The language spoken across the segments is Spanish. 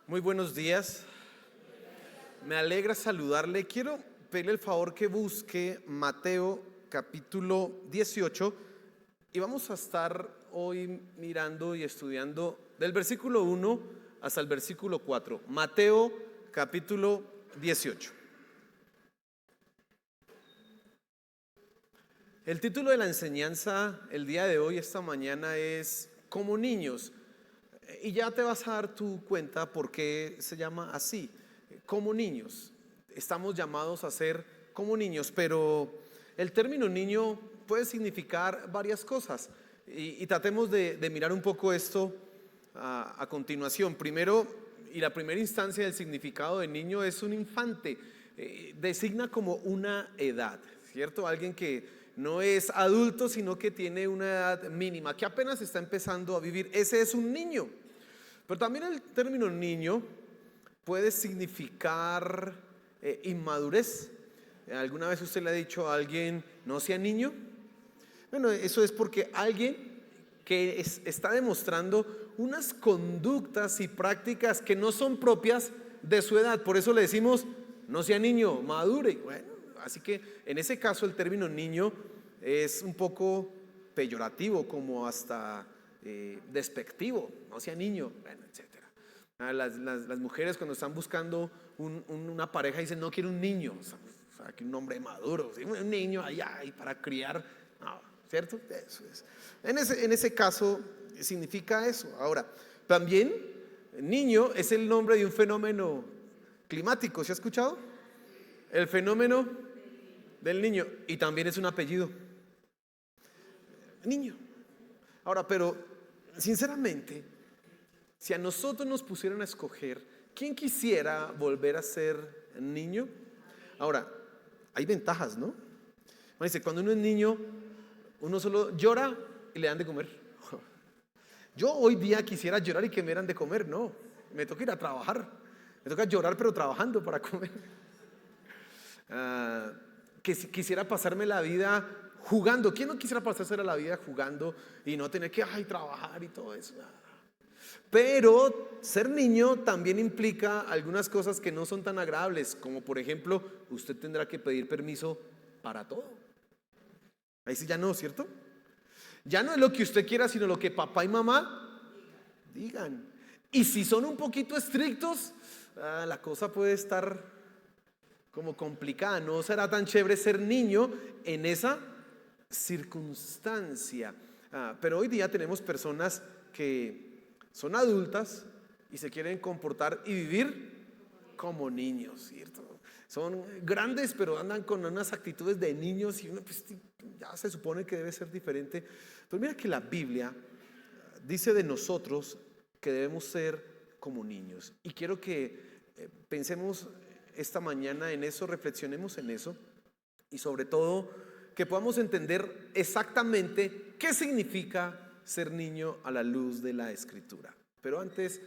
Muy buenos días, me alegra saludarle. Quiero pedirle el favor que busque Mateo capítulo 18 y vamos a estar hoy mirando y estudiando del versículo 1 hasta el versículo 4. Mateo capítulo 18. El título de la enseñanza el día de hoy, esta mañana, es Como niños. Y ya te vas a dar tu cuenta por qué se llama así, como niños. Estamos llamados a ser como niños, pero el término niño puede significar varias cosas. Y tratemos de mirar un poco esto a continuación. Primero, y la primera instancia del significado de niño es un infante. Designa como una edad, ¿cierto? Alguien que no es adulto, sino que tiene una edad mínima, que apenas está empezando a vivir. Ese es un niño. Pero también el término niño puede significar inmadurez. ¿Alguna vez usted le ha dicho a alguien no sea niño? Bueno, eso es porque alguien que está demostrando unas conductas y prácticas que no son propias de su edad. Por eso le decimos no sea niño, madure. Bueno, así que en ese caso el término niño es un poco peyorativo, como hasta despectivo, no sea niño, bueno, etcétera. Las mujeres cuando están buscando una pareja dicen no quiero un niño, o sea, que un hombre maduro, ¿sí? Un niño allá y para criar, no, ¿cierto? Eso es. En ese caso significa eso. Ahora, también niño es el nombre de un fenómeno climático, ¿se ha escuchado? El fenómeno del niño, y también es un apellido, niño. Ahora, pero sinceramente, si a nosotros nos pusieran a escoger, ¿quién quisiera volver a ser niño? Ahora, hay ventajas, ¿no? Dice, cuando uno es niño, uno solo llora y le dan de comer. Yo hoy día quisiera llorar y que me dieran de comer, no, me toca ir a trabajar, me toca llorar pero trabajando para comer. Que si quisiera pasarme la vida jugando. ¿Quién no quisiera pasarse la vida jugando y no tener que trabajar y todo eso? Pero ser niño también implica algunas cosas que no son tan agradables, como por ejemplo, usted tendrá que pedir permiso para todo. Ahí sí ya no, ¿cierto? Ya no es lo que usted quiera, sino lo que papá y mamá digan. Y si son un poquito estrictos, la cosa puede estar como complicada. No será tan chévere ser niño en esa circunstancia. Pero hoy día tenemos personas que son adultas y se quieren comportar y vivir como niños, ¿cierto? Son grandes pero andan con unas actitudes de niños y uno pues, ya se supone que debe ser diferente. Pero mira que la Biblia dice de nosotros que debemos ser como niños. Y quiero que pensemos esta mañana en eso, reflexionemos en eso y sobre todo que podamos entender exactamente qué significa ser niño a la luz de la Escritura. Pero antes,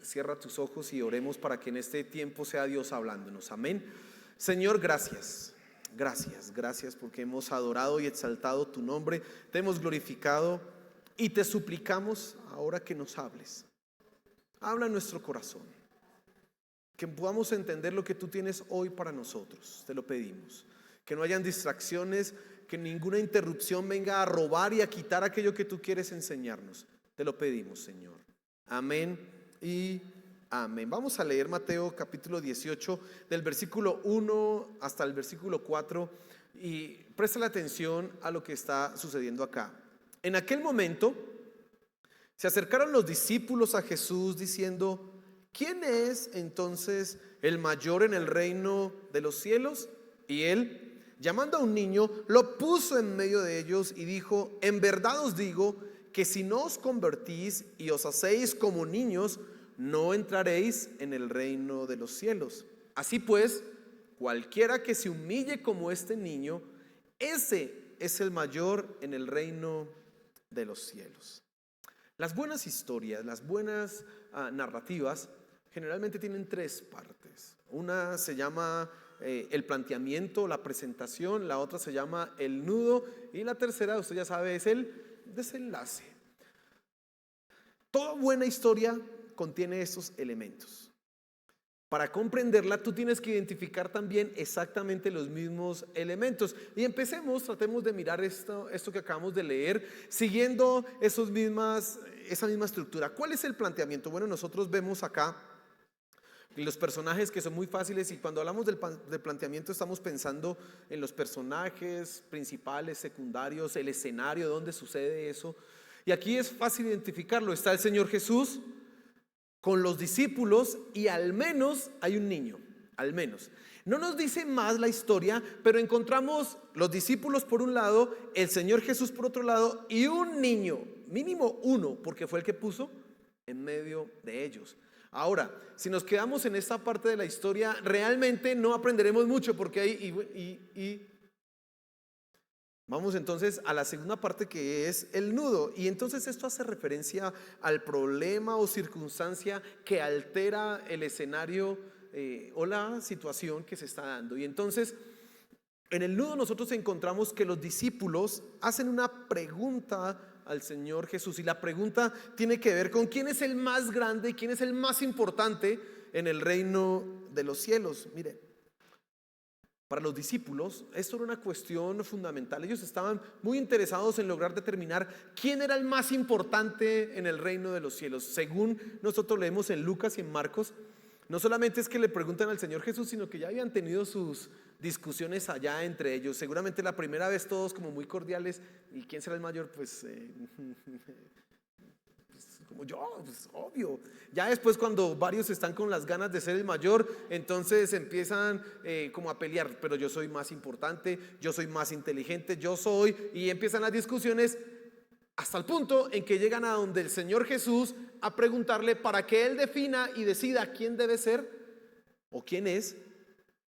cierra tus ojos y oremos para que en este tiempo sea Dios hablándonos. Amén. Señor, gracias. Gracias porque hemos adorado y exaltado tu nombre, te hemos glorificado y te suplicamos ahora que nos hables. Habla en nuestro corazón, que podamos entender lo que tú tienes hoy para nosotros, te lo pedimos. Que no hayan distracciones, que ninguna interrupción venga a robar y a quitar aquello que tú quieres enseñarnos. Te lo pedimos, Señor. Amén y amén. Vamos a leer Mateo capítulo 18 del versículo 1 hasta el versículo 4 y presta la atención a lo que está sucediendo acá. En aquel momento se acercaron los discípulos a Jesús diciendo: ¿quién es entonces el mayor en el reino de los cielos? Y él, llamando a un niño, lo puso en medio de ellos y dijo: en verdad os digo que si no os convertís y os hacéis como niños, no entraréis en el reino de los cielos. Así pues, cualquiera que se humille como este niño, ese es el mayor en el reino de los cielos. Las buenas historias, las buenas narrativas generalmente tienen tres partes. Una se llama el planteamiento, la presentación, la otra se llama el nudo y la tercera, usted ya sabe, es el desenlace. Toda buena historia contiene estos elementos. Para comprenderla, tú tienes que identificar también exactamente los mismos elementos. Y tratemos de mirar esto que acabamos de leer, siguiendo esa misma estructura. ¿Cuál es el planteamiento? Bueno, nosotros vemos acá los personajes que son muy fáciles, y cuando hablamos del planteamiento estamos pensando en los personajes principales, secundarios, el escenario donde sucede eso. Y aquí es fácil identificarlo. Está el Señor Jesús con los discípulos y al menos hay un niño, al menos. No nos dice más la historia, pero encontramos los discípulos por un lado, el Señor Jesús por otro lado y un niño, mínimo uno, porque fue el que puso en medio de ellos. Ahora, si nos quedamos en esta parte de la historia, realmente no aprenderemos mucho, porque hay vamos entonces a la segunda parte, que es el nudo. Y entonces esto hace referencia al problema o circunstancia que altera el escenario o la situación que se está dando. Y entonces en el nudo nosotros encontramos que los discípulos hacen una pregunta al Señor Jesús, y la pregunta tiene que ver con quién es el más grande, quién es el más importante en el reino de los cielos. Mire, para los discípulos esto era una cuestión fundamental. Ellos estaban muy interesados en lograr determinar quién era el más importante en el reino de los cielos. Según nosotros leemos en Lucas y en Marcos, no solamente es que le preguntan al Señor Jesús, sino que ya habían tenido sus discusiones allá entre ellos. Seguramente la primera vez todos como muy cordiales. ¿Y quién será el mayor? Pues como yo, pues obvio. Ya después, cuando varios están con las ganas de ser el mayor, entonces empiezan como a pelear. Pero yo soy más importante, yo soy más inteligente, y empiezan las discusiones hasta el punto en que llegan a donde el Señor Jesús a preguntarle para que Él defina y decida quién debe ser o quién es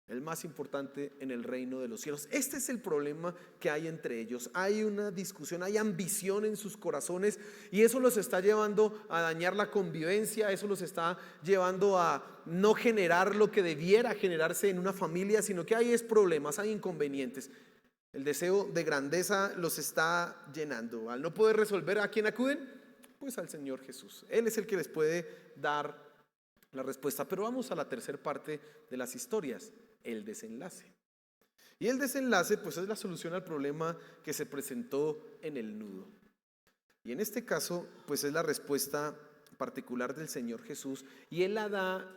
el más importante en el reino de los cielos. Este es el problema que hay entre ellos. Hay una discusión, hay ambición en sus corazones, y eso los está llevando a dañar la convivencia. Eso los está llevando a no generar lo que debiera generarse en una familia, sino que hay problemas, hay inconvenientes. El deseo de grandeza los está llenando. Al no poder resolver, ¿a quién acuden? Pues al Señor Jesús. Él es el que les puede dar la respuesta. Pero vamos a la tercera parte de las historias, el desenlace. Y el desenlace pues es la solución al problema que se presentó en el nudo. Y en este caso pues es la respuesta particular del Señor Jesús, y Él la da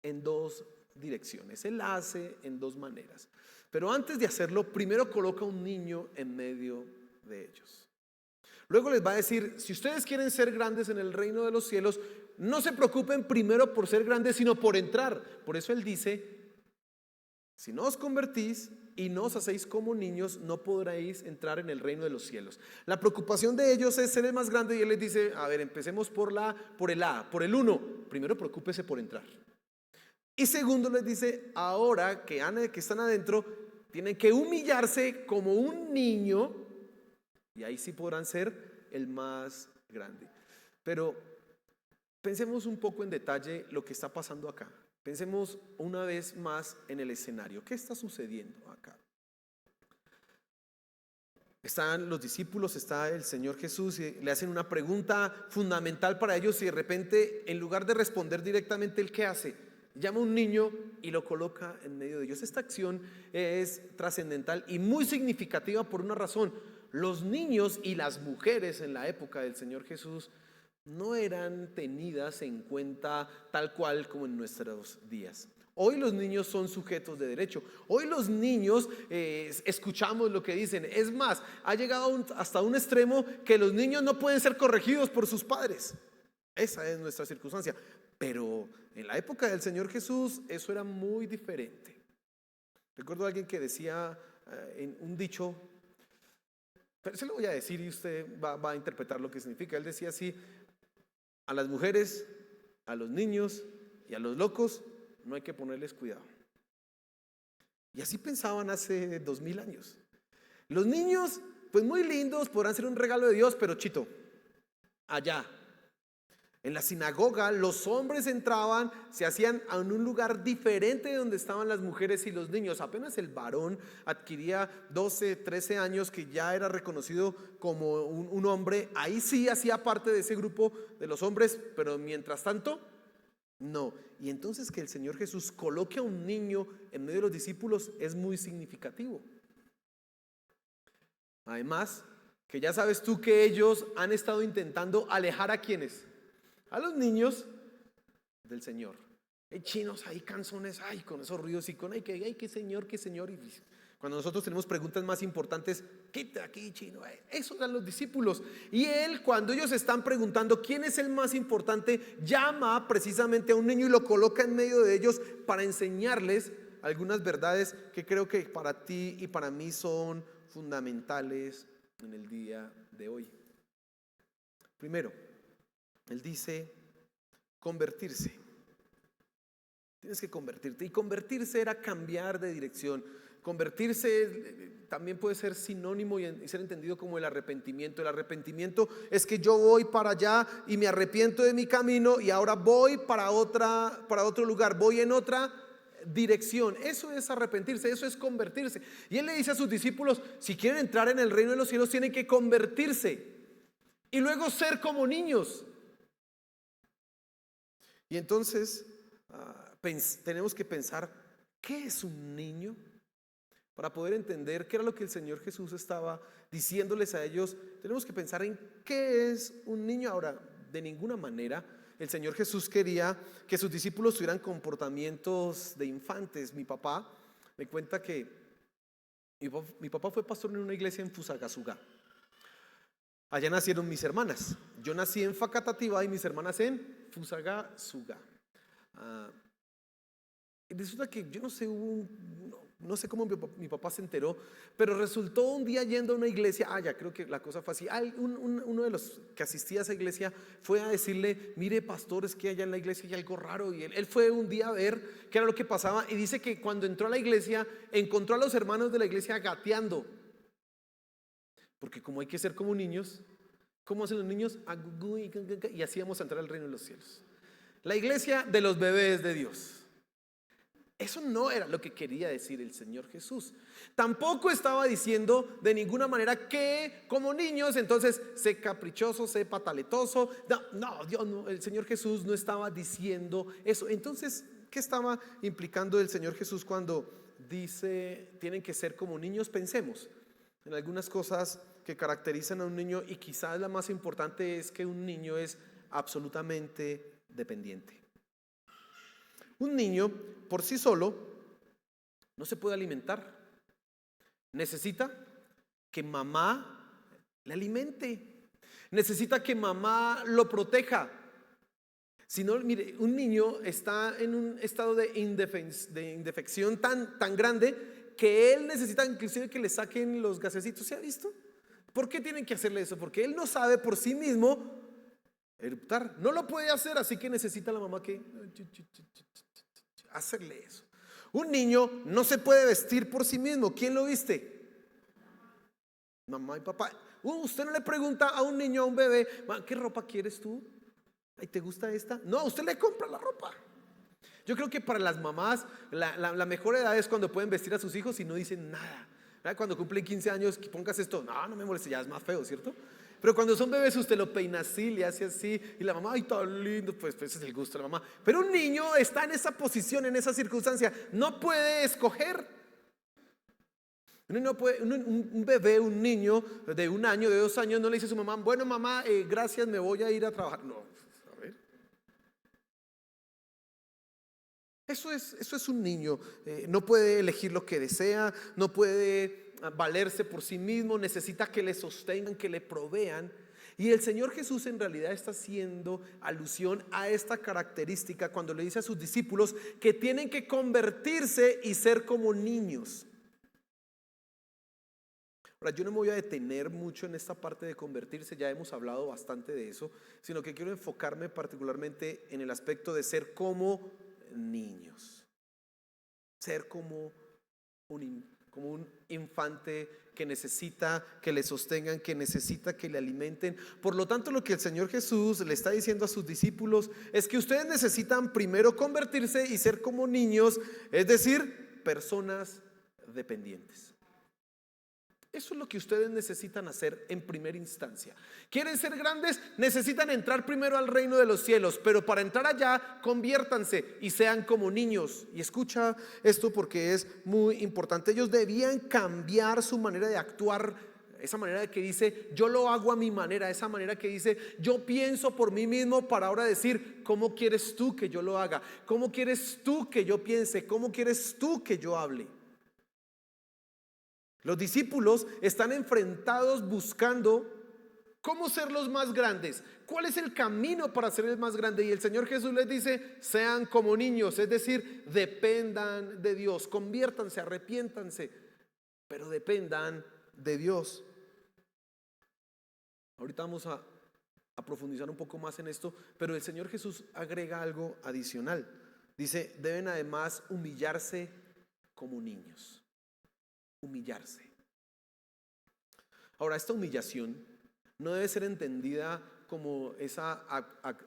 en dos direcciones. Él la hace en dos maneras. Pero antes de hacerlo, primero coloca un niño en medio de ellos. Luego les va a decir: si ustedes quieren ser grandes en el reino de los cielos, no se preocupen primero por ser grandes, sino por entrar. Por eso Él dice: si no os convertís y no os hacéis como niños, no podréis entrar en el reino de los cielos. La preocupación de ellos es ser el más grande, y Él les dice: a ver, empecemos por el uno. Primero preocúpese por entrar. Y segundo les dice: ahora que están adentro, tienen que humillarse como un niño, y ahí sí podrán ser el más grande. Pero pensemos un poco en detalle lo que está pasando acá. Pensemos una vez más en el escenario. ¿Qué está sucediendo acá? Están los discípulos, está el Señor Jesús, y le hacen una pregunta fundamental para ellos, y de repente, en lugar de responder directamente, ¿él qué hace? Llama a un niño y lo coloca en medio de ellos. Esta acción es trascendental y muy significativa por una razón. Los niños y las mujeres en la época del Señor Jesús no eran tenidas en cuenta tal cual como en nuestros días. Hoy los niños son sujetos de derecho. Hoy los niños escuchamos lo que dicen. Es más, ha llegado hasta un extremo que los niños no pueden ser corregidos por sus padres. Esa es nuestra circunstancia. Pero en la época del Señor Jesús eso era muy diferente. Recuerdo a alguien que decía en un dicho, pero se lo voy a decir y usted va a interpretar lo que significa. Él decía así: a las mujeres, a los niños y a los locos no hay que ponerles cuidado. Y así pensaban hace 2000 años. Los niños, pues muy lindos, podrán ser un regalo de Dios, pero chito, allá. En la sinagoga los hombres entraban, se hacían en un lugar diferente de donde estaban las mujeres y los niños. Apenas el varón adquiría 12, 13 años, que ya era reconocido como un hombre, ahí sí hacía parte de ese grupo de los hombres, pero mientras tanto, no. Y entonces que el Señor Jesús coloque a un niño en medio de los discípulos es muy significativo. Además, que ya sabes tú que ellos han estado intentando alejar a quienes, a los niños del Señor. Hay chinos ahí canzones, ay, con esos ruidos y con ay, qué señor, qué señor. Y cuando nosotros tenemos preguntas más importantes, quita aquí, chino. Esos eran los discípulos. Y él, cuando ellos están preguntando quién es el más importante, llama precisamente a un niño y lo coloca en medio de ellos para enseñarles algunas verdades que creo que para ti y para mí son fundamentales en el día de hoy. Primero, él dice convertirse. Tienes que convertirte. Y convertirse era cambiar de dirección. Convertirse también puede ser sinónimo y ser entendido como el arrepentimiento. El arrepentimiento es que yo voy para allá y me arrepiento de mi camino y ahora voy para otro lugar, voy en otra dirección. Eso es arrepentirse, eso es convertirse. Y él le dice a sus discípulos, si quieren entrar en el reino de los cielos tienen que convertirse y luego ser como niños. Y entonces tenemos que pensar, ¿qué es un niño? Para poder entender qué era lo que el Señor Jesús estaba diciéndoles a ellos, tenemos que pensar en qué es un niño. Ahora, de ninguna manera el Señor Jesús quería que sus discípulos tuvieran comportamientos de infantes. Mi papá me cuenta que mi papá fue pastor en una iglesia en Fusagasugá. Allá nacieron mis hermanas. Yo nací en Facatativá y mis hermanas en Fusagasugá. Y resulta que yo no sé, no sé cómo mi papá se enteró, pero resultó un día yendo a una iglesia. Ya creo que la cosa fue así. Uno de los que asistía a esa iglesia fue a decirle, mire pastor, es que allá en la iglesia hay algo raro. Y él fue un día a ver qué era lo que pasaba. Y dice que cuando entró a la iglesia encontró a los hermanos de la iglesia gateando. Porque como hay que ser como niños, ¿cómo hacen los niños? Y así vamos a entrar al reino de los cielos. La iglesia de los bebés de Dios. Eso no era lo que quería decir el Señor Jesús. Tampoco estaba diciendo de ninguna manera que como niños entonces sé caprichoso, sé pataletoso. No, Dios no, el Señor Jesús no estaba diciendo eso. Entonces, ¿qué estaba implicando el Señor Jesús cuando dice tienen que ser como niños? Pensemos en algunas cosas que caracterizan a un niño, y quizás la más importante es que un niño es absolutamente dependiente. Un niño por sí solo no se puede alimentar. Necesita que mamá le alimente. Necesita que mamá lo proteja. Si no, mire, un niño está en un estado de indefección tan grande que él necesita inclusive que le saquen los gasecitos. ¿Se ha visto? ¿Por qué tienen que hacerle eso? Porque él no sabe por sí mismo eruptar. No lo puede hacer, así que necesita la mamá que hacerle eso. Un niño no se puede vestir por sí mismo. ¿Quién lo viste? Mamá y papá. Usted no le pregunta a un niño, a un bebé, ¿qué ropa quieres tú? ¿Te gusta esta? No, usted le compra la ropa. Yo creo que para las mamás la mejor edad es cuando pueden vestir a sus hijos y no dicen nada. Cuando cumplen 15 años, que pongas esto, no me moleste, ya es más feo, ¿cierto? Pero cuando son bebés usted lo peina así, le hace así, y la mamá, ay, tan lindo, pues ese es el gusto de la mamá. Pero un niño está en esa posición, en esa circunstancia, no puede escoger. Un bebé, un niño de 1 año, de 2 años, no le dice a su mamá, bueno mamá, gracias, me voy a ir a trabajar. No, a ver. Eso es un niño. No puede elegir lo que desea, no puede valerse por sí mismo, necesita que le sostengan, que le provean. Y el Señor Jesús en realidad está haciendo alusión a esta característica cuando le dice a sus discípulos que tienen que convertirse y ser como niños. Ahora, yo no me voy a detener mucho en esta parte de convertirse, ya hemos hablado bastante de eso, sino que quiero enfocarme particularmente en el aspecto de ser como niños. Ser como un como un infante que necesita que le sostengan, que necesita que le alimenten. Por lo tanto, lo que el Señor Jesús le está diciendo a sus discípulos es que ustedes necesitan primero convertirse y ser como niños, es decir, personas dependientes. Eso es lo que ustedes necesitan hacer en primera instancia. ¿Quieren ser grandes? Necesitan entrar primero al reino de los cielos, pero para entrar allá, conviértanse y sean como niños. Y escucha esto porque es muy importante. Ellos debían cambiar su manera de actuar, esa manera de que dice, yo lo hago a mi manera, esa manera que dice, yo pienso por mí mismo, para ahora decir, ¿cómo quieres tú que yo lo haga? ¿Cómo quieres tú que yo piense? ¿Cómo quieres tú que yo hable? Los discípulos están enfrentados buscando cómo ser los más grandes. ¿Cuál es el camino para ser el más grande? Y el Señor Jesús les dice, sean como niños, es decir, dependan de Dios, conviértanse, arrepiéntanse, pero dependan de Dios. Ahorita vamos a profundizar un poco más en esto, pero el Señor Jesús agrega algo adicional. Dice, deben además humillarse como niños. Humillarse. Ahora, esta humillación no debe ser entendida como esa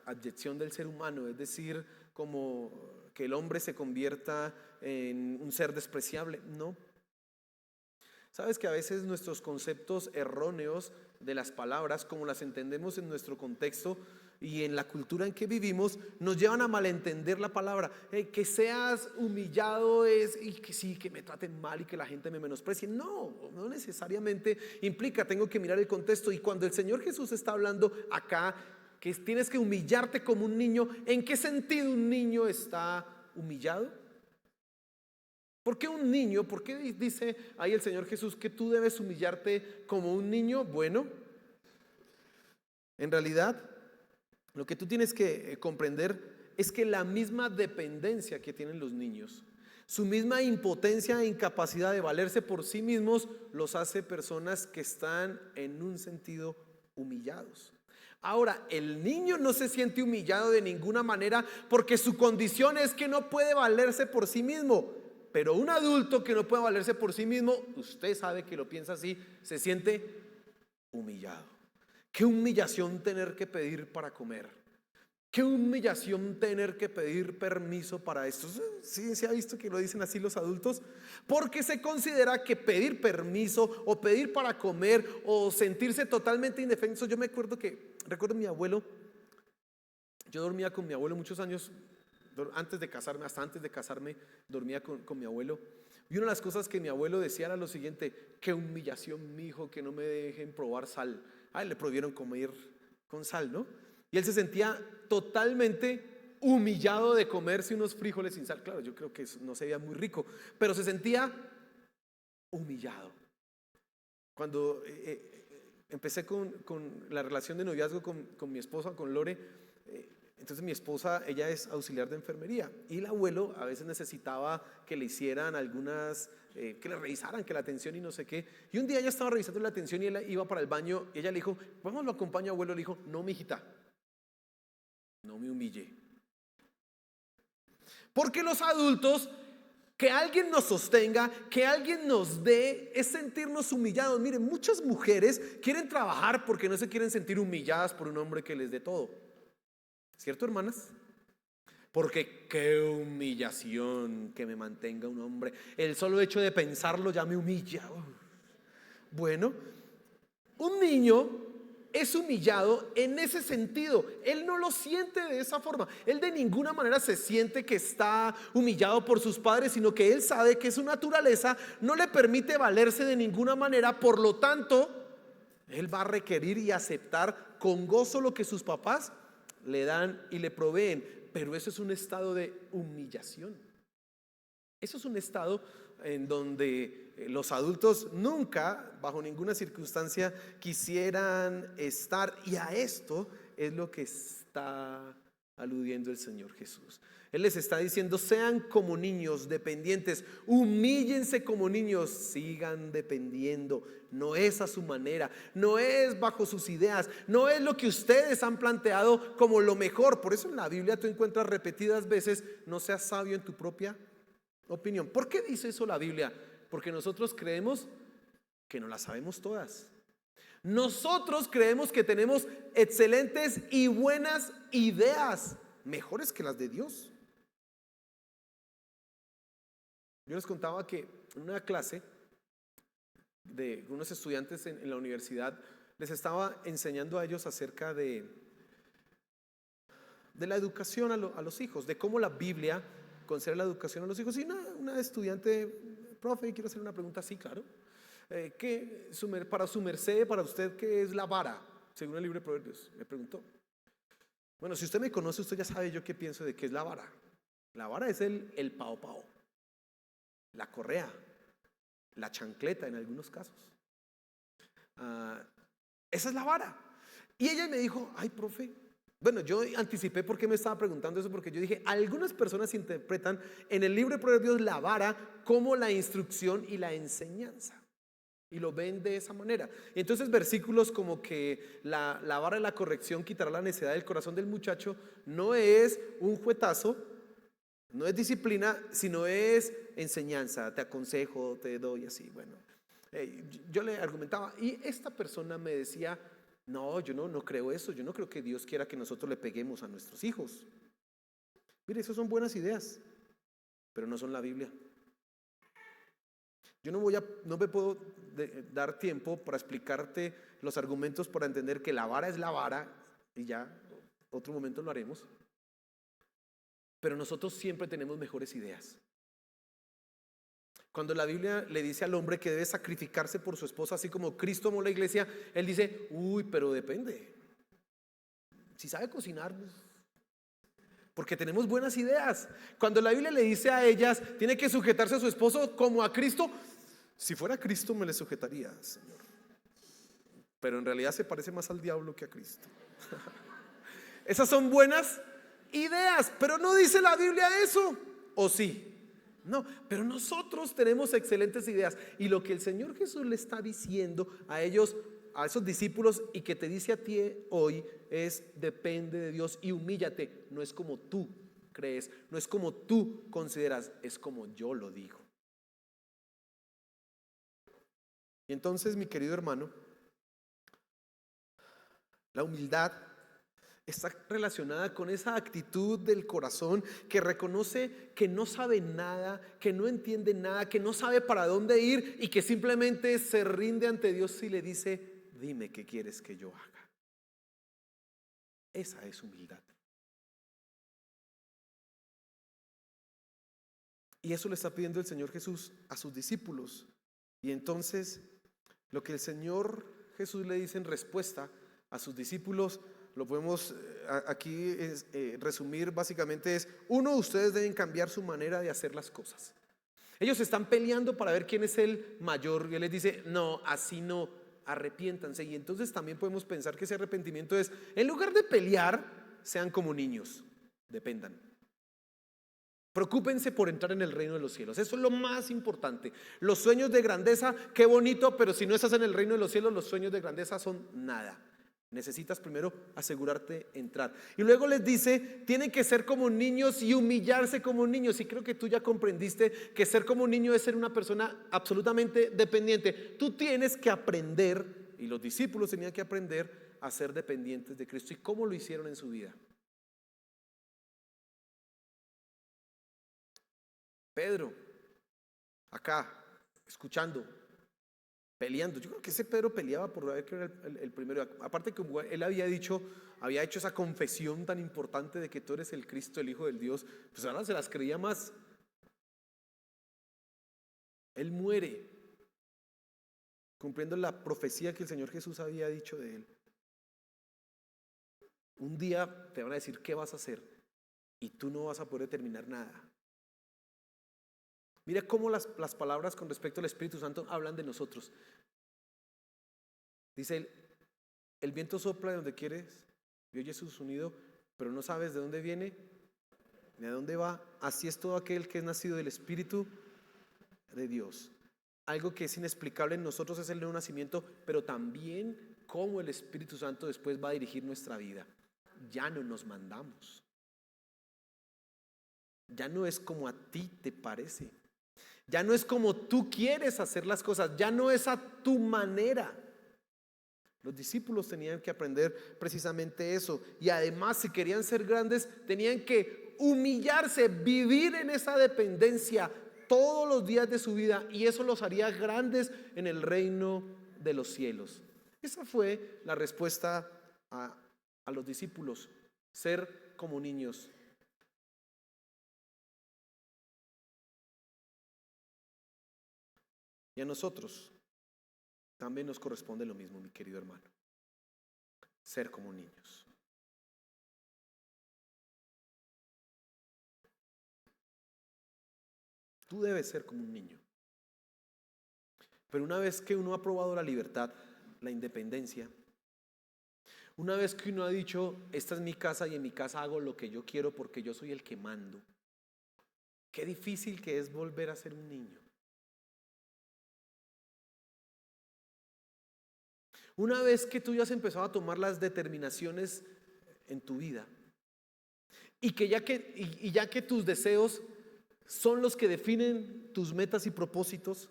abyección del ser humano, es decir, como que el hombre se convierta en un ser despreciable. No. Sabes que a veces nuestros conceptos erróneos de las palabras, como las entendemos en nuestro contexto y en la cultura en que vivimos, nos llevan a malentender la palabra. Que seas humillado es y que sí, que me traten mal y que la gente me menosprecie. No necesariamente implica, tengo que mirar el contexto. Y cuando el Señor Jesús está hablando acá que tienes que humillarte como un niño, ¿en qué sentido un niño está humillado? ¿Por qué un niño? ¿Por qué dice ahí el Señor Jesús que tú debes humillarte como un niño? Bueno, en realidad lo que tú tienes que comprender es que la misma dependencia que tienen los niños, su misma impotencia e incapacidad de valerse por sí mismos, los hace personas que están en un sentido humillados. Ahora, el niño no se siente humillado de ninguna manera porque su condición es que no puede valerse por sí mismo. Pero un adulto que no puede valerse por sí mismo, usted sabe que lo piensa así, se siente humillado. Qué humillación tener que pedir para comer. Qué humillación tener que pedir permiso para esto. ¿Sí se ha visto que lo dicen así los adultos? Porque se considera que pedir permiso o pedir para comer o sentirse totalmente indefenso. Yo me acuerdo recuerdo mi abuelo, yo dormía con mi abuelo muchos años. Antes de casarme, hasta antes de casarme, dormía con mi abuelo. Y una de las cosas que mi abuelo decía era lo siguiente: qué humillación, mi hijo, que no me dejen probar sal. Le prohibieron comer con sal, ¿no? Y él se sentía totalmente humillado de comerse unos frijoles sin sal. Claro, yo creo que eso no se veía muy rico, pero se sentía humillado. Cuando empecé con la relación de noviazgo con mi esposa, con Lore, entonces mi esposa, ella es auxiliar de enfermería y el abuelo a veces necesitaba que le hicieran algunas, que le revisaran, que la atención y no sé qué. Y un día ella estaba revisando la atención y él iba para el baño y ella le dijo, vamos, lo acompaño, abuelo. Le dijo, no, mijita, no me humille. Porque los adultos, que alguien nos sostenga, que alguien nos dé, es sentirnos humillados. Miren, muchas mujeres quieren trabajar porque no se quieren sentir humilladas por un hombre que les dé todo. ¿Cierto, hermanas? Porque qué humillación que me mantenga un hombre. El solo hecho de pensarlo ya me humilla. Bueno, un niño es humillado en ese sentido. Él no lo siente de esa forma. Él de ninguna manera se siente que está humillado por sus padres, sino que él sabe que su naturaleza no le permite valerse de ninguna manera. Por lo tanto, él va a requerir y aceptar con gozo lo que sus papás le dan y le proveen. Pero eso es un estado de humillación. Eso es un estado en donde los adultos nunca, bajo ninguna circunstancia, quisieran estar. Y a esto es lo que está aludiendo el Señor Jesús. Él les está diciendo, sean como niños dependientes, humíllense como niños, sigan dependiendo. No es a su manera, no es bajo sus ideas, no es lo que ustedes han planteado como lo mejor. Por eso en la Biblia tú encuentras repetidas veces, no seas sabio en tu propia opinión. ¿Por qué dice eso la Biblia? porque nosotros creemos que no las sabemos todas. Nosotros creemos que tenemos excelentes y buenas ideas, mejores que las de Dios. Yo les contaba que en una clase de unos estudiantes en la universidad les estaba enseñando a ellos acerca de la educación a los hijos, de cómo la Biblia considera la educación a los hijos. Y una estudiante, profe, quiero hacer una pregunta. Sí, claro. Para su merced, para usted, ¿qué es la vara? Según el libro de Proverbios, me preguntó. Bueno, si usted me conoce, usted ya sabe yo qué pienso de qué es la vara. La vara es el pao pao, la correa, la chancleta en algunos casos. Esa es la vara. Y ella me dijo, ay, profe. Bueno, yo anticipé por qué me estaba preguntando eso, porque yo dije, algunas personas interpretan en el libro de Proverbios la vara como la instrucción y la enseñanza. Y lo ven de esa manera. Entonces versículos como que la vara de la corrección quitará la necedad del corazón del muchacho, no es un juetazo, no es disciplina, sino es enseñanza. Te aconsejo, te doy así. Bueno, yo le argumentaba y esta persona me decía, no, yo no creo eso. Yo no creo que Dios quiera que nosotros le peguemos a nuestros hijos. Mire, esas son buenas ideas, pero no son la Biblia. Yo no me puedo dar tiempo para explicarte los argumentos para entender que la vara es la vara y ya, otro momento lo haremos. Pero nosotros siempre tenemos mejores ideas. Cuando la Biblia le dice al hombre que debe sacrificarse por su esposa, así como Cristo amó la iglesia, él dice, uy, pero depende. Si sabe cocinar, porque tenemos buenas ideas. Cuando la Biblia le dice a ellas, tiene que sujetarse a su esposo como a Cristo. Si fuera Cristo me le sujetaría, Señor. Pero en realidad se parece más al diablo que a Cristo. Esas son buenas ideas, pero no dice la Biblia eso. ¿O sí? No, pero nosotros tenemos excelentes ideas. Y lo que el Señor Jesús le está diciendo a ellos, a esos discípulos, y que te dice a ti hoy, es: depende de Dios y humíllate. No es como tú crees, no es como tú consideras, es como yo lo digo. Y entonces, mi querido hermano, la humildad está relacionada con esa actitud del corazón que reconoce que no sabe nada, que no entiende nada, que no sabe para dónde ir y que simplemente se rinde ante Dios y le dice: dime qué quieres que yo haga. Esa es humildad. Y eso le está pidiendo el Señor Jesús a sus discípulos. Y entonces lo que el Señor Jesús le dice en respuesta a sus discípulos, lo podemos aquí resumir básicamente es: uno, ustedes deben cambiar su manera de hacer las cosas. Ellos están peleando para ver quién es el mayor y Él les dice: no, así no, arrepiéntanse. Y entonces también podemos pensar que ese arrepentimiento es: en lugar de pelear, sean como niños, dependan. Preocúpense por entrar en el reino de los cielos. Eso es lo más importante. Los sueños de grandeza, qué bonito, pero si no estás en el reino de los cielos, los sueños de grandeza son nada. Necesitas primero asegurarte entrar. Y luego les dice: tienen que ser como niños y humillarse como niños. Y creo que tú ya comprendiste que ser como un niño es ser una persona absolutamente dependiente. Tú tienes que aprender, y los discípulos tenían que aprender a ser dependientes de Cristo. ¿Y cómo lo hicieron en su vida? Pedro, acá, escuchando, peleando. Yo creo que ese Pedro peleaba por ver que era el primero. Aparte que él había hecho esa confesión tan importante de que tú eres el Cristo, el Hijo del Dios, pues ahora se las creía más. Él muere cumpliendo la profecía que el Señor Jesús había dicho de él. Un día te van a decir qué vas a hacer y tú no vas a poder determinar nada. Mira cómo las palabras con respecto al Espíritu Santo hablan de nosotros. Dice él: el viento sopla de donde quieres y oyes su sonido, pero no sabes de dónde viene ni a dónde va. Así es todo aquel que es nacido del Espíritu de Dios. Algo que es inexplicable en nosotros es el nuevo nacimiento, pero también cómo el Espíritu Santo después va a dirigir nuestra vida. Ya no nos mandamos. Ya no es como a ti te parece. Ya no es como tú quieres hacer las cosas, ya no es a tu manera. Los discípulos tenían que aprender precisamente eso. Y además, si querían ser grandes, tenían que humillarse, vivir en esa dependencia todos los días de su vida. Y eso los haría grandes en el reino de los cielos. Esa fue la respuesta a los discípulos: ser como niños. Y a nosotros también nos corresponde lo mismo, mi querido hermano: ser como niños. Tú debes ser como un niño. Pero una vez que uno ha probado la libertad, la independencia, una vez que uno ha dicho, esta es mi casa y en mi casa hago lo que yo quiero porque yo soy el que mando, qué difícil que es volver a ser un niño. Una vez que tú ya has empezado a tomar las determinaciones en tu vida y ya que tus deseos son los que definen tus metas y propósitos,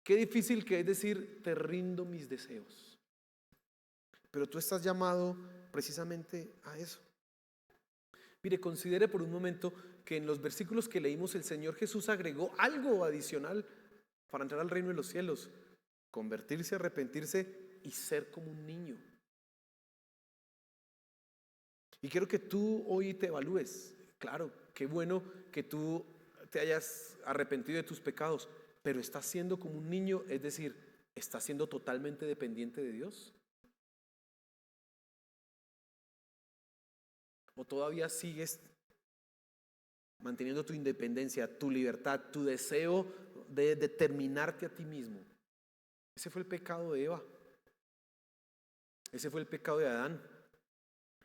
qué difícil que es decir, te rindo mis deseos. Pero tú estás llamado precisamente a eso. Mire, considere por un momento que en los versículos que leímos el Señor Jesús agregó algo adicional para entrar al reino de los cielos: convertirse, arrepentirse y ser como un niño. Y quiero que tú hoy te evalúes. Claro, qué bueno que tú te hayas arrepentido de tus pecados, pero ¿estás siendo como un niño? Es decir, ¿estás siendo totalmente dependiente de Dios? ¿O todavía sigues manteniendo tu independencia, tu libertad, tu deseo de determinarte a ti mismo? Ese fue el pecado de Eva. Ese fue el pecado de Adán.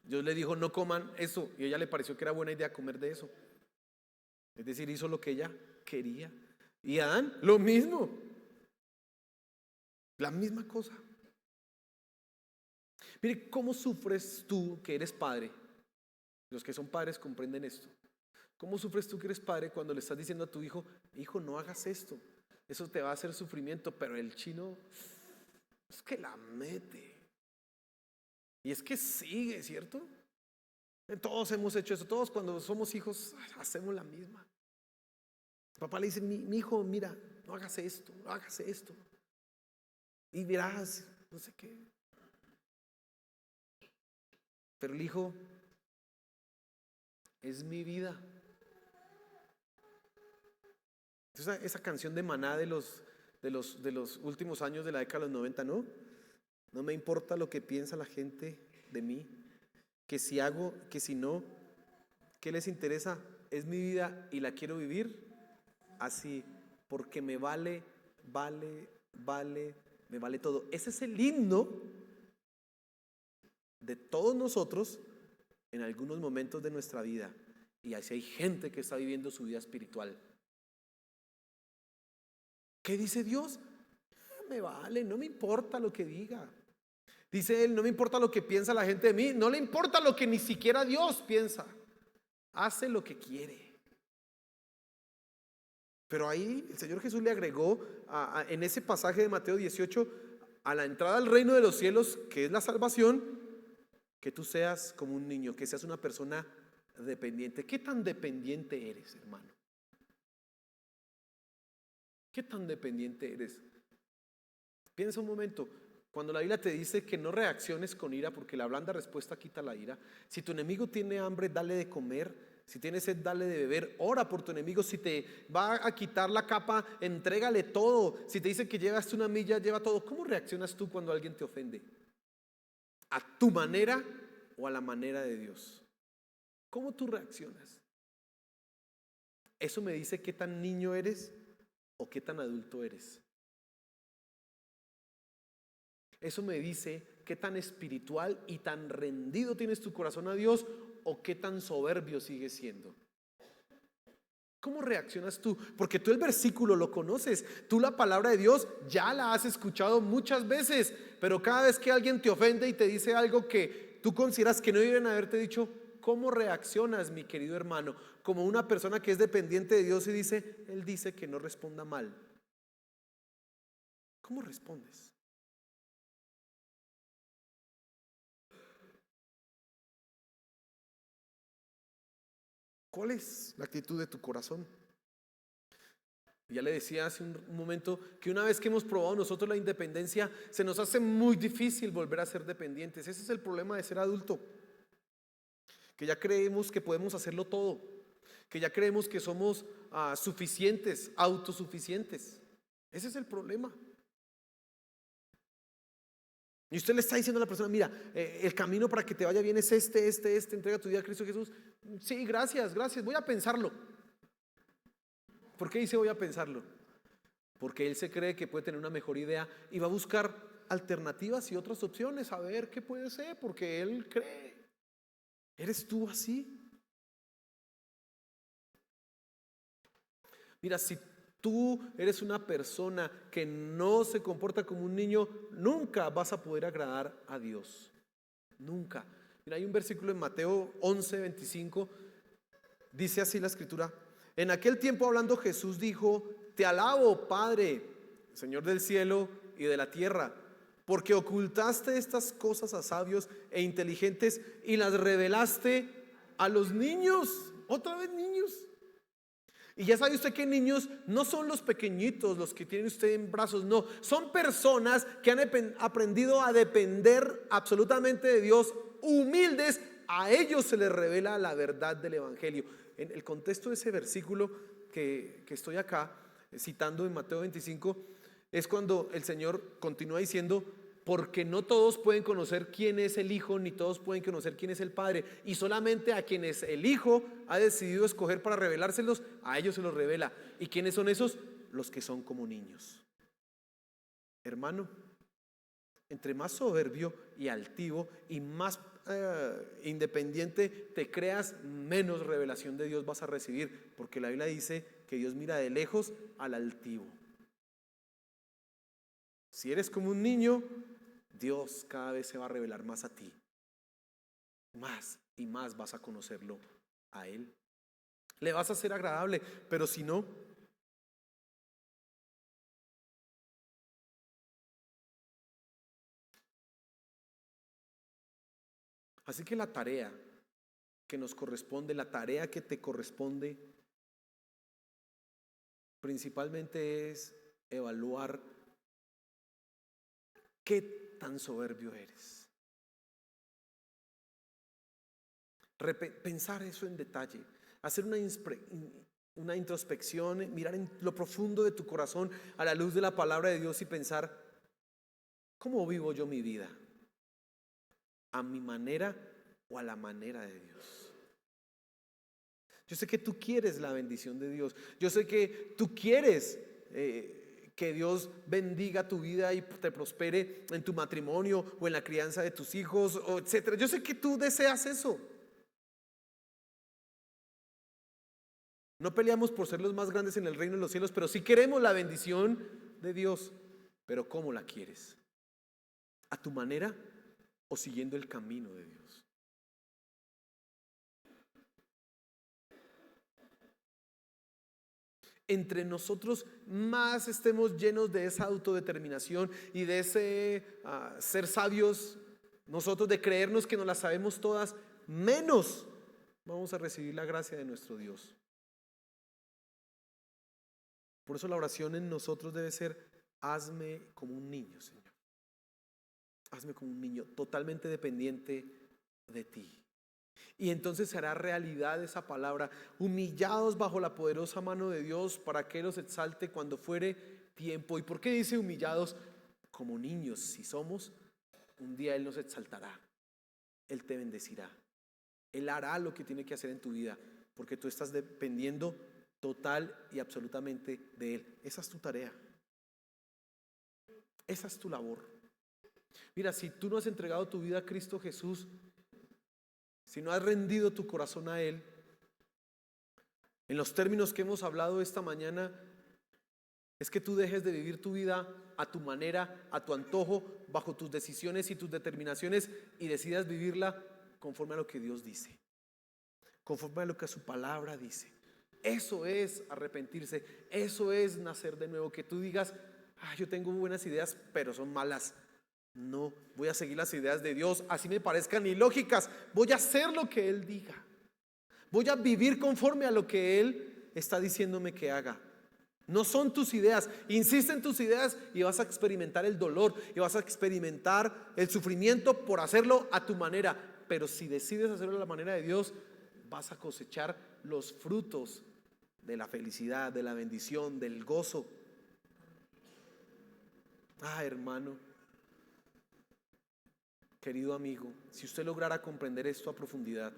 Dios le dijo, no coman eso, y a ella le pareció que era buena idea comer de eso. Es decir, hizo lo que ella quería. Y Adán, lo mismo. La misma cosa. Mire, ¿cómo sufres tú que eres padre? Los que son padres comprenden esto. ¿Cómo sufres tú que eres padre cuando le estás diciendo a tu hijo, hijo, no hagas esto? Eso te va a hacer sufrimiento, pero el chino es que la mete. Y es que sigue, ¿cierto? Todos hemos hecho eso, todos cuando somos hijos hacemos la misma. El papá le dice, mi hijo, mira, no hagas esto, no hagas esto. Y verás, no sé qué. Pero el hijo es mi vida. Esa canción de Maná de los últimos años de la década de los 90, ¿no? No me importa lo que piensa la gente de mí, que si hago, que si no, ¿qué les interesa? Es mi vida y la quiero vivir así, porque me vale todo. Ese es el himno de todos nosotros en algunos momentos de nuestra vida. Y así hay gente que está viviendo su vida espiritual. ¿Qué dice Dios? Me vale, no me importa lo que diga. Dice él, no me importa lo que piensa la gente de mí, no le importa lo que ni siquiera Dios piensa. Hace lo que quiere. Pero ahí el Señor Jesús le agregó en ese pasaje de Mateo 18, a la entrada al reino de los cielos, que es la salvación, que tú seas como un niño, que seas una persona dependiente. ¿Qué tan dependiente eres, hermano? ¿Qué tan dependiente eres? Piensa un momento. Cuando la Biblia te dice que no reacciones con ira porque la blanda respuesta quita la ira. Si tu enemigo tiene hambre, dale de comer. Si tienes sed, dale de beber. Ora por tu enemigo. Si te va a quitar la capa, entrégale todo. Si te dice que llevas una milla, lleva todo. ¿Cómo reaccionas tú cuando alguien te ofende? ¿A tu manera o a la manera de Dios? ¿Cómo tú reaccionas? Eso me dice qué tan niño eres o qué tan adulto eres. Eso me dice qué tan espiritual y tan rendido tienes tu corazón a Dios o qué tan soberbio sigues siendo. ¿Cómo reaccionas tú? Porque tú el versículo lo conoces, tú la palabra de Dios ya la has escuchado muchas veces, pero cada vez que alguien te ofende y te dice algo que tú consideras que no deben haberte dicho, ¿cómo reaccionas, mi querido hermano? Como una persona que es dependiente de Dios y dice, Él dice que no responda mal. ¿Cómo respondes? ¿Cuál es la actitud de tu corazón? Ya le decía hace un momento que una vez que hemos probado nosotros la independencia, se nos hace muy difícil volver a ser dependientes. Ese es el problema de ser adulto, que ya creemos que podemos hacerlo todo, que ya creemos que somos suficientes, autosuficientes. Ese es el problema. Y usted le está diciendo a la persona, mira, el camino para que te vaya bien es este, entrega tu vida a Cristo Jesús. Sí, gracias, voy a pensarlo. ¿Por qué dice voy a pensarlo? Porque él se cree que puede tener una mejor idea y va a buscar alternativas y otras opciones a ver qué puede ser, porque él cree. ¿Eres tú así? Mira, si tú eres una persona que no se comporta como un niño, nunca vas a poder agradar a Dios. Nunca. Mira, hay un versículo en Mateo 11:25. Dice así la escritura: en aquel tiempo hablando Jesús dijo, te alabo, Padre, Señor del cielo y de la tierra, porque ocultaste estas cosas a sabios e inteligentes y las revelaste a los niños. Otra vez niños. Y ya sabe usted que niños no son los pequeñitos, los que tiene usted en brazos, no. Son personas que han aprendido a depender absolutamente de Dios, humildes. A ellos se les revela la verdad del evangelio. En el contexto de ese versículo que estoy acá citando en Mateo 25, es cuando el Señor continúa diciendo, porque no todos pueden conocer quién es el Hijo, ni todos pueden conocer quién es el Padre, y solamente a quienes el Hijo ha decidido escoger para revelárselos, a ellos se los revela. ¿Y quiénes son esos? Los que son como niños. Hermano, entre más soberbio y altivo y más independiente te creas, menos revelación de Dios vas a recibir, porque la Biblia dice que Dios mira de lejos al altivo. Si eres como un niño, Dios cada vez se va a revelar más a ti, más y más vas a conocerlo a Él. Le vas a ser agradable, pero si no, así que la tarea que nos corresponde, la tarea que te corresponde, principalmente es evaluar qué tan soberbio eres. Pensar eso en detalle, hacer una introspección, mirar en lo profundo de tu corazón a la luz de la palabra de Dios y pensar, ¿cómo vivo yo mi vida? ¿A mi manera o a la manera de Dios? Yo sé que tú quieres la bendición de Dios. Yo sé que tú quieres que Dios bendiga tu vida y te prospere en tu matrimonio o en la crianza de tus hijos, o etcétera. Yo sé que tú deseas eso. No peleamos por ser los más grandes en el reino de los cielos, pero sí queremos la bendición de Dios. Pero ¿cómo la quieres? ¿A tu manera o siguiendo el camino de Dios? Entre nosotros más estemos llenos de esa autodeterminación y de ese ser sabios, nosotros de creernos que nos las sabemos todas, menos vamos a recibir la gracia de nuestro Dios. Por eso la oración en nosotros debe ser: hazme como un niño, Señor. Hazme como un niño totalmente dependiente de ti. Y entonces será realidad esa palabra: humillados bajo la poderosa mano de Dios, para que los exalte cuando fuere tiempo. ¿Y por qué dice humillados? Como niños, si somos, un día Él nos exaltará, Él te bendecirá, Él hará lo que tiene que hacer en tu vida, porque tú estás dependiendo total y absolutamente de Él. Esa es tu tarea, esa es tu labor. Mira, si tú no has entregado tu vida a Cristo Jesús, si no has rendido tu corazón a Él, en los términos que hemos hablado esta mañana, es que tú dejes de vivir tu vida a tu manera, a tu antojo, bajo tus decisiones y tus determinaciones, y decidas vivirla conforme a lo que Dios dice. conforme a lo que su palabra dice. Eso es arrepentirse, eso es nacer de nuevo. Que tú digas, yo tengo buenas ideas, pero son malas. No, voy a seguir las ideas de Dios, así me parezcan ilógicas. Voy a hacer lo que Él diga. Voy a vivir conforme a lo que Él está diciéndome que haga. No son tus ideas. Insiste en tus ideas y vas a experimentar el dolor y vas a experimentar el sufrimiento por hacerlo a tu manera. Pero si decides hacerlo a la manera de Dios, vas a cosechar los frutos de la felicidad, de la bendición, del gozo. Hermano, querido amigo, si usted lograra comprender esto a profundidad,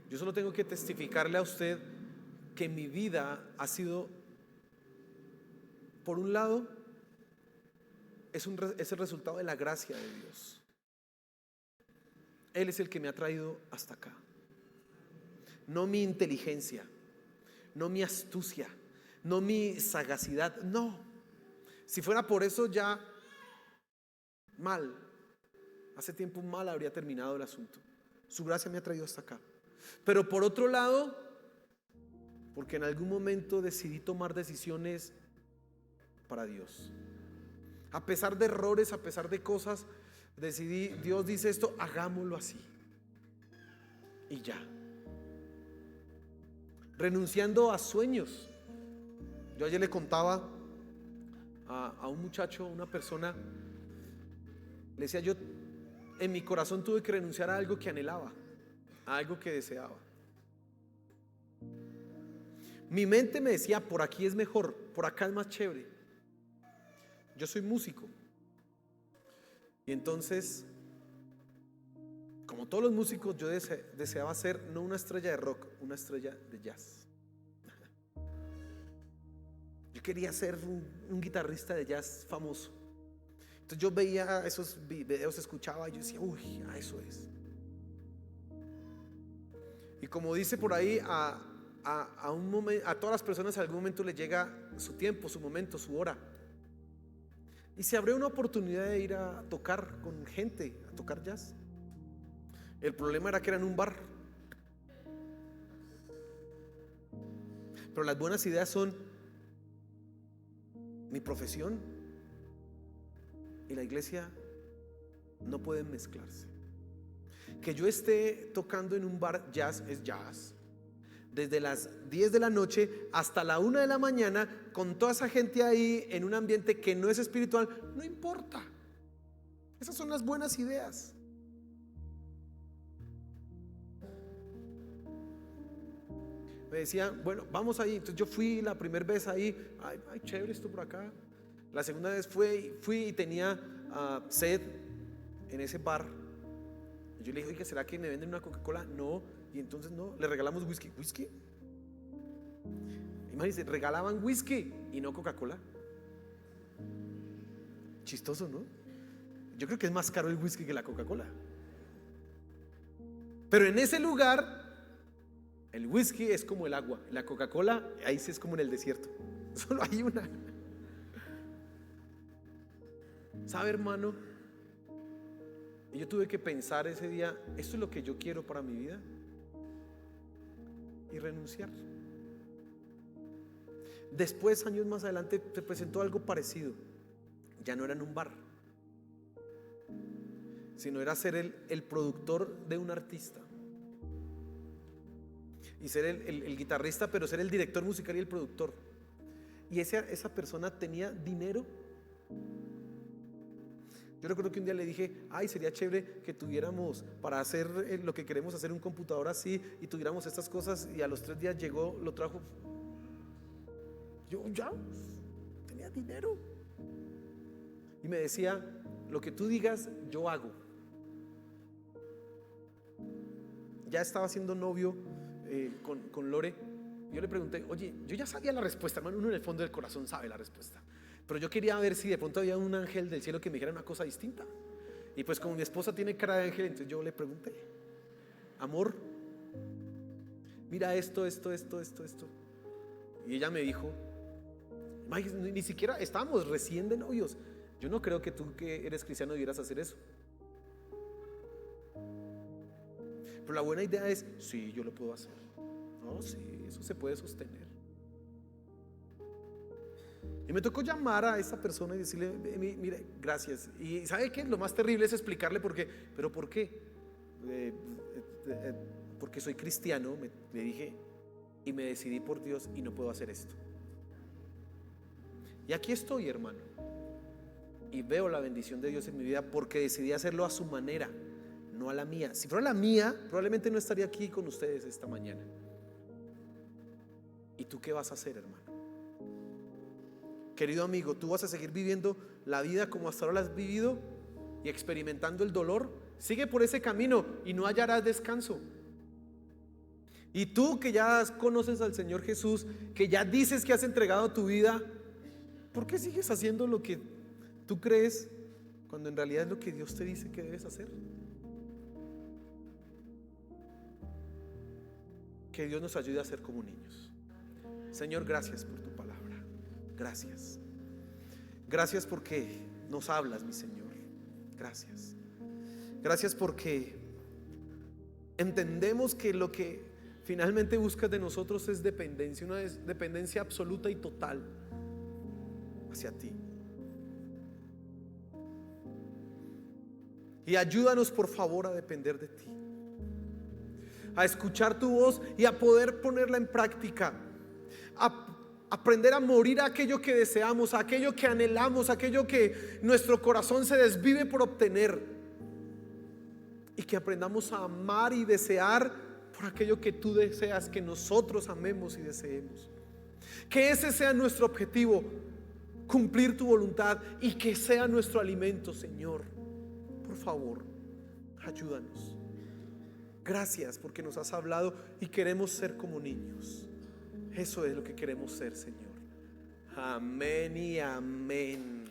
yo solo tengo que testificarle a usted que mi vida ha sido, por un lado, es el resultado de la gracia de Dios. Él es el que me ha traído hasta acá. No mi inteligencia, no mi astucia, no mi sagacidad, no. Si fuera por eso ya mal, hace tiempo mal habría terminado el asunto. Su gracia me ha traído hasta acá. Pero por otro lado, porque en algún momento decidí tomar decisiones para Dios. A pesar de errores, a pesar de cosas, decidí, Dios dice esto, hagámoslo así. Y ya. Renunciando a sueños. Yo ayer le contaba a un muchacho, una persona, le decía, yo en mi corazón tuve que renunciar a algo que anhelaba, a algo que deseaba. Mi mente me decía, por aquí es mejor, por acá es más chévere. Yo soy músico. Y entonces, como todos los músicos, yo deseaba ser no una estrella de rock, una estrella de jazz. Yo quería ser un guitarrista de jazz famoso. Entonces yo veía esos videos, escuchaba y yo decía, eso es. Y como dice por ahí, a todas las personas en algún momento les llega su tiempo, su momento, su hora. Y se abrió una oportunidad de ir a tocar con gente, a tocar jazz. El problema era que era en un bar. Pero las buenas ideas son mi profesión y la iglesia no pueden mezclarse. Que yo esté tocando en un bar jazz es jazz. Desde las 10 de la noche hasta la 1 de la mañana, con toda esa gente ahí en un ambiente que no es espiritual, no importa. Esas son las buenas ideas. Me decían, bueno, vamos ahí. Entonces yo fui la primera vez ahí, ay, chévere esto por acá. La segunda vez fui y tenía sed en ese bar. Yo le dije, oiga, ¿será que me venden una Coca-Cola? No. Y entonces no, le regalamos whisky. ¿Whisky? Imagínense, regalaban whisky y no Coca-Cola. Chistoso, ¿no? Yo creo que es más caro el whisky que la Coca-Cola. Pero en ese lugar, el whisky es como el agua. La Coca-Cola, ahí sí es como en el desierto. Solo hay una. ¿Sabe, hermano? Y yo tuve que pensar ese día, ¿esto es lo que yo quiero para mi vida? Y renunciar. Después, años más adelante, se presentó algo parecido. Ya no era en un bar, sino era ser el productor de un artista. Y ser el guitarrista, pero ser el director musical y el productor. Y esa persona tenía dinero. Yo recuerdo que un día le dije, sería chévere que tuviéramos para hacer lo que queremos hacer, un computador así, y tuviéramos estas cosas. Y a los 3 días llegó, lo trajo. Yo ya tenía dinero. Y me decía, lo que tú digas, yo hago. Ya estaba siendo novio con Lore. Yo le pregunté, oye, yo ya sabía la respuesta, hermano. Uno en el fondo del corazón sabe la respuesta. Pero yo quería ver si de pronto había un ángel del cielo que me dijera una cosa distinta. Y pues como mi esposa tiene cara de ángel, entonces yo le pregunté, amor, mira esto. Y ella me dijo, ni siquiera estábamos recién de novios. Yo no creo que tú, que eres cristiano, debieras hacer eso. Pero la buena idea es, sí, yo lo puedo hacer. No, sí, eso se puede sostener. Y me tocó llamar a esa persona y decirle, mire, gracias. Y ¿sabe qué? Lo más terrible es explicarle por qué. ¿Pero por qué? Porque soy cristiano, le dije, y me decidí por Dios y no puedo hacer esto. Y aquí estoy, hermano, y veo la bendición de Dios en mi vida porque decidí hacerlo a su manera, no a la mía. Si fuera la mía, probablemente no estaría aquí con ustedes esta mañana. ¿Y tú qué vas a hacer, hermano? Querido amigo, ¿tú vas a seguir viviendo la vida como hasta ahora la has vivido y experimentando el dolor? Sigue por ese camino y no hallarás descanso. Y tú que ya conoces al Señor Jesús, que ya dices que has entregado tu vida, ¿por qué sigues haciendo lo que tú crees cuando en realidad es lo que Dios te dice que debes hacer? Que Dios nos ayude a ser como niños. Señor, gracias por tu palabra. Gracias. Gracias porque nos hablas, mi Señor. Gracias. Gracias porque entendemos que lo que finalmente buscas de nosotros es dependencia, una dependencia absoluta y total hacia ti. Y ayúdanos por favor a depender de ti, a escuchar tu voz y a poder ponerla en práctica, a aprender a morir a aquello que deseamos, a aquello que anhelamos, a aquello que nuestro corazón se desvive por obtener, y que aprendamos a amar y desear por aquello que tú deseas que nosotros amemos y deseemos. Que ese sea nuestro objetivo, cumplir tu voluntad, y que sea nuestro alimento, Señor. Por favor, ayúdanos. Gracias porque nos has hablado y queremos ser como niños. Eso es lo que queremos ser, Señor. Amén y amén.